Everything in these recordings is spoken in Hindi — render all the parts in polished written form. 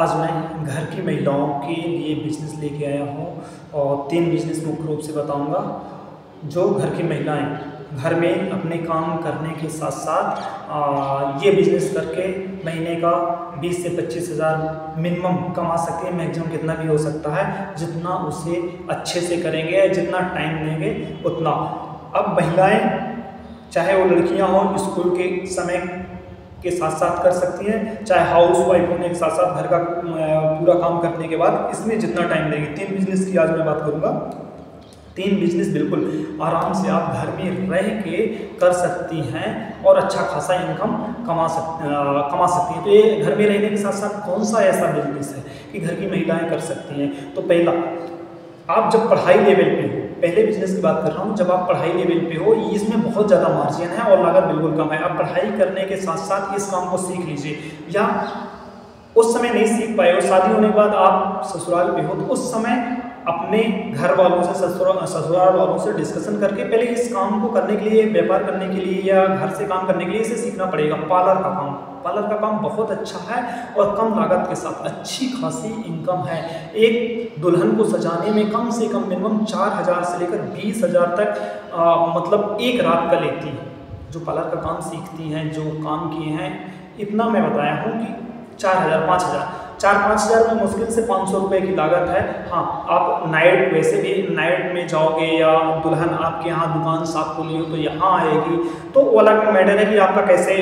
आज मैं घर की महिलाओं के लिए बिज़नेस लेके आया हूँ और 3 बिज़नेस मुख्य रूप से बताऊँगा। जो घर की महिलाएं घर में अपने काम करने के साथ-साथ ये बिज़नेस करके महीने का 20 से 25 हज़ार मिनिमम कमा सकती हैं। मैक्सिमम कितना भी हो सकता है, जितना उसे अच्छे से करेंगे, जितना टाइम देंगे उतना। अब महिलाएं चाहे वो लड़कियां हों, स्कूल के समय के साथ साथ कर सकती हैं, चाहे हाउस वाइफ होने के साथ साथ घर का पूरा काम करने के बाद इसमें जितना टाइम देंगे। 3 बिज़नेस की आज मैं बात करूँगा। 3 बिज़नेस बिल्कुल आराम से आप घर में रह के कर सकती हैं और अच्छा खासा इनकम कमा सकती हैं। तो ये घर में रहने के साथ साथ कौन सा ऐसा बिज़नेस है कि घर की महिलाएं कर सकती हैं? तो पहला, आप जब पढ़ाई लेवल पे हो, पहले बिजनेस की बात कर रहा हूँ, जब आप पढ़ाई लेवल पे हो, इसमें बहुत ज़्यादा मार्जिन है और लागत बिल्कुल कम है। आप पढ़ाई करने के साथ साथ इस काम को सीख लीजिए, या उस समय नहीं सीख पाए हो, शादी होने के बाद आप ससुराल पे हो, तो उस समय अपने घर वालों से ससुराल वालों से डिस्कशन करके पहले इस काम को करने के लिए, व्यापार करने के लिए या घर से काम करने के लिए इसे सीखना पड़ेगा। पार्लर का काम बहुत अच्छा है और कम लागत के साथ अच्छी खासी इनकम है। एक दुल्हन को सजाने में कम से कम मिनिमम 4,000 से लेकर 20,000 तक मतलब एक रात का लेती है। जो पार्लर का काम सीखती हैं, जो काम किए हैं, इतना मैं बताया हूँ कि 4,000 5,000 में मुश्किल से 500 रुपये की लागत है। हाँ, आप नाइट, वैसे भी नाइट में जाओगे या दुल्हन आपके यहाँ दुकान साफ खोली हो तो यहाँ आएगी, तो वो अलग मैटर है कि आपका कैसे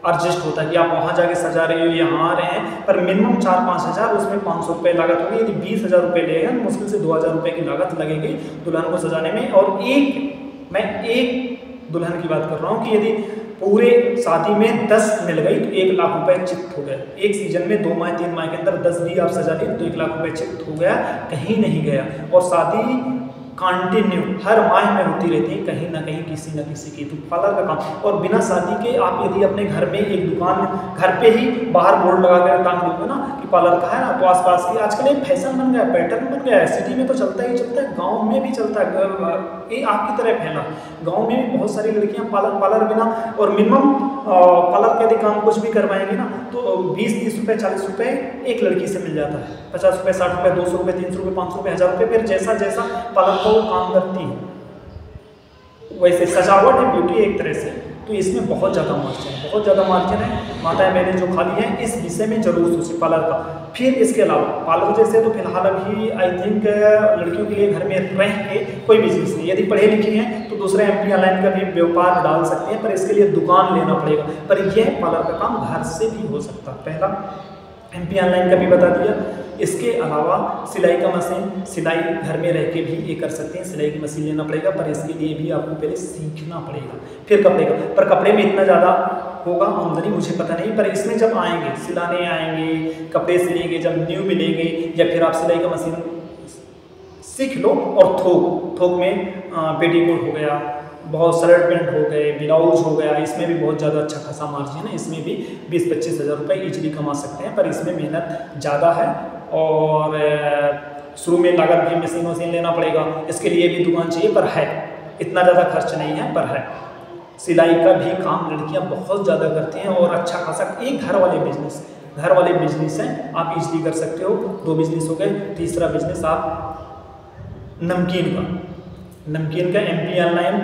एडजस्ट होता है कि आप वहाँ जाके सजा रहे हो, यहाँ आ रहे हैं। पर मिनिमम 4-5 हज़ार, उसमें 500 रुपये लागत होगी। यदि 20,000 रुपये लेगा, मुश्किल से 2,000 रुपये की लागत लगेगी दुल्हन को सजाने में। और मैं एक दुल्हन की बात कर रहा हूँ कि यदि पूरे शादी में 10 मिल गई तो 1 लाख रुपए चित्त हो गए। एक सीजन में 2 माह 3 माह के अंदर 10 भी आप सजा ली तो 1 लाख रुपए चित्त हो गया, कहीं नहीं गया। और शादी कंटिन्यू हर माह में होती रहती है, कहीं ना कहीं किसी न किसी की। तो पार्लर का काम, और बिना शादी के आप यदि अपने घर में एक दुकान, घर पे ही बाहर बोर्ड लगा कर टांग दोगे ना कि पार्लर का है ना, तो आसपास की आजकल एक फैशन बन गया, पैटर्न बन गया है। सिटी में तो चलता ही चलता है, गाँव में भी चलता है, ये आपकी तरह फैला। गाँव में भी बहुत सारी लड़कियाँ पार्लर बिना, और मिनिमम पार्लर के यदि काम कुछ भी करवाएंगे ना तो 20-30 रुपये 40 रुपये एक लड़की से मिल जाता है। 50 रुपये 60 रुपये 200 रुपये 300 रुपये 500 रुपये 1000 रुपये, फिर जैसा जैसा पार्लर को काम करती है वैसे सजावट है, ब्यूटी एक तरह से। तो इसमें बहुत ज़्यादा मार्जिन है। माताएं मैंने जो खाली हैं इस विषय में जरूर सोचिए पार्लर का। फिर इसके अलावा पार्लर जैसे तो फिलहाल अभी आई थिंक लड़कियों के लिए घर में रह के कोई बिजनेस नहीं। यदि पढ़े लिखे हैं तो दूसरे MP ऑनलाइन का भी व्यापार डाल सकते हैं, पर इसके लिए दुकान लेना पड़ेगा। पर यह पार्लर का काम घर से भी हो सकता है। पहला MP ऑनलाइन का भी बता दिया। इसके अलावा सिलाई का मशीन, सिलाई घर में रह के भी ये कर सकते हैं। सिलाई की मशीन लेना पड़ेगा, पर इसके लिए भी आपको पहले सीखना पड़ेगा। फिर कपड़े का, पर कपड़े में इतना ज़्यादा होगा आमदनी मुझे पता नहीं, पर इसमें जब आएंगे, सिलाने आएंगे, कपड़े सिलेंगे, जब न्यू मिलेंगे, या फिर आप सिलाई का मशीन सीख लो और थोक में पेटीकोट हो गया, बहुत शर्ट पैंट हो गए, ब्लाउज हो गया, इसमें भी बहुत ज़्यादा अच्छा खासा मार्जिन है। इसमें भी 20-25 हज़ार रुपये ईजिली कमा सकते हैं, पर इसमें मेहनत ज़्यादा है और शुरू में लागत भी मशीन लेना पड़ेगा। इसके लिए भी दुकान चाहिए, पर है इतना ज़्यादा खर्च नहीं है, पर है। सिलाई का भी काम लड़कियाँ बहुत ज़्यादा करती हैं और अच्छा खासा। एक घर वाले बिजनेस हैं, आप इजीली कर सकते हो। 2 बिजनेस हो गए। तीसरा बिजनेस आप नमकीन का MP ऑनलाइन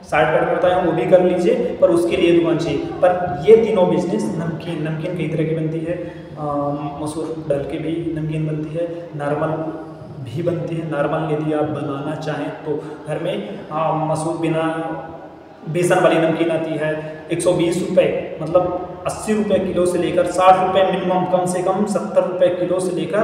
साइड पर बताया वो भी कर लीजिए, पर उसके लिए दुकान चाहिए। पर ये तीनों बिजनेस, नमकीन कई तरह की बनती है, मसूर डाल के भी नमकीन बनती है, नॉर्मल भी बनती है। नॉर्मल यदि आप बनाना चाहें तो घर में मसूर बिना बेसन वाली नमकीन आती है, 120 रुपये, मतलब 80 रुपये किलो से लेकर 60 रुपये मिनिमम, कम से कम 70 रुपये किलो से लेकर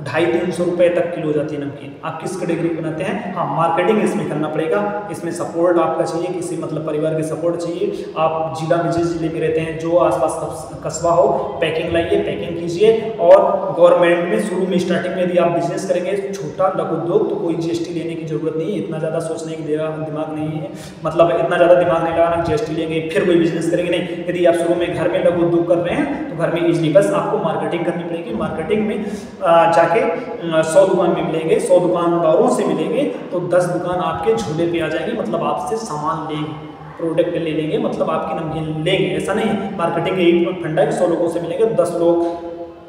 250-300 रुपये तक किलो जाती है नमकीन। आप किस कैटेगरी बनाते हैं? हाँ, मार्केटिंग इसमें करना पड़ेगा। इसमें सपोर्ट आपका चाहिए, किसी मतलब परिवार के सपोर्ट चाहिए। आप जिला में, जिस जिले में रहते हैं, जो आसपास कस्बा हो, पैकिंग लाइए, पैकिंग कीजिए। और गवर्नमेंट में शुरू में स्टार्टिंग में यदि आप बिजनेस करेंगे छोटा लघु उद्योग, तो कोई GST लेने की जरूरत नहीं है। इतना ज़्यादा सोचने की दिमाग नहीं है, मतलब इतना ज़्यादा दिमाग नहीं लगाना GST लेंगे फिर कोई बिजनेस करेंगे, नहीं। यदि आप शुरू में घर में लघु उद्योग कर रहे हैं तो घर में इजीली, बस आपको मार्केटिंग करनी पड़ेगी। मार्केटिंग में जाके 100 दुकान में मिलेंगे, 100 दुकानदारों से मिलेंगे तो 10 दुकान आपके झूले पे आ जाएगी, मतलब आपसे सामान लेंगे, प्रोडक्ट ले लेंगे, मतलब आपकी नमकीन लेंगे। ऐसा नहीं, मार्केटिंग का एक फंडा है, 100 लोगों से मिलेंगे, 10 लोग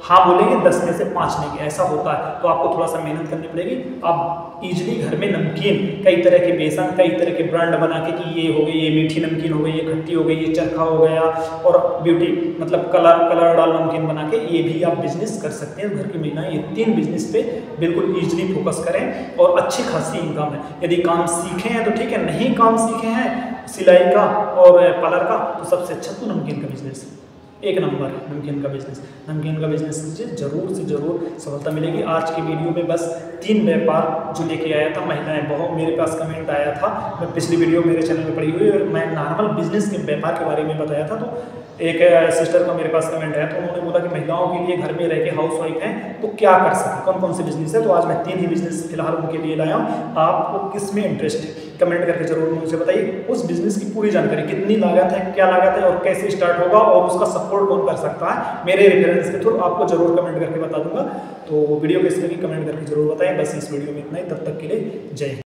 हाँ बोलेंगे, 10 में से 5 नहीं, ऐसा होता है। तो आपको थोड़ा सा मेहनत करनी पड़ेगी। आप इजीली घर में नमकीन, कई तरह के बेसन, कई तरह के ब्रांड बना के कि ये हो गई, ये मीठी नमकीन हो गई, ये खट्टी हो गई, ये चरखा हो गया, और ब्यूटी मतलब कलर डाल नमकीन बना के ये भी आप बिजनेस कर सकते हैं। घर की महिलाएं ये 3 बिजनेस पे बिल्कुल ईजिली फोकस करें और अच्छी खासी इनकम है। यदि काम सीखे हैं तो ठीक है, नहीं काम सीखे हैं सिलाई का और पार्लर का, तो सबसे अच्छा तो नमकीन का बिजनेस है, एक नंबर है नमकीन का बिजनेस। नमकीन का बिजनेस कीजिए, जरूर से जरूर सफलता मिलेगी। आज की वीडियो में बस 3 व्यापार जो लेके आया था महिलाएं, बहुत मेरे पास कमेंट आया था, मैं पिछली वीडियो मेरे चैनल में पड़ी हुई है, मैं नॉर्मल बिजनेस के व्यापार के बारे में बताया था। तो एक सिस्टर का मेरे पास कमेंट आया, तो उन्होंने बोला कि महिलाओं के लिए घर में रह के हाउस वाइफ हैं तो क्या कर सकते, कौन कौन से बिजनेस है। तो आज मैं 3 ही बिजनेस फिलहाल उनके लिए लाया हूँ। आपको किस में इंटरेस्ट है कमेंट करके जरूर मुझे बताइए। उस बिजनेस की पूरी जानकारी, कितनी लागत है, क्या लागत है और कैसे स्टार्ट होगा और उसका सपोर्ट कौन कर सकता है, मेरे रेफरेंस के थ्रू आपको जरूर कमेंट करके बता दूंगा। तो वीडियो कैसी लगी कमेंट करके जरूर बताएं। बस इस वीडियो में इतना ही, तब तक के लिए जय हिंद।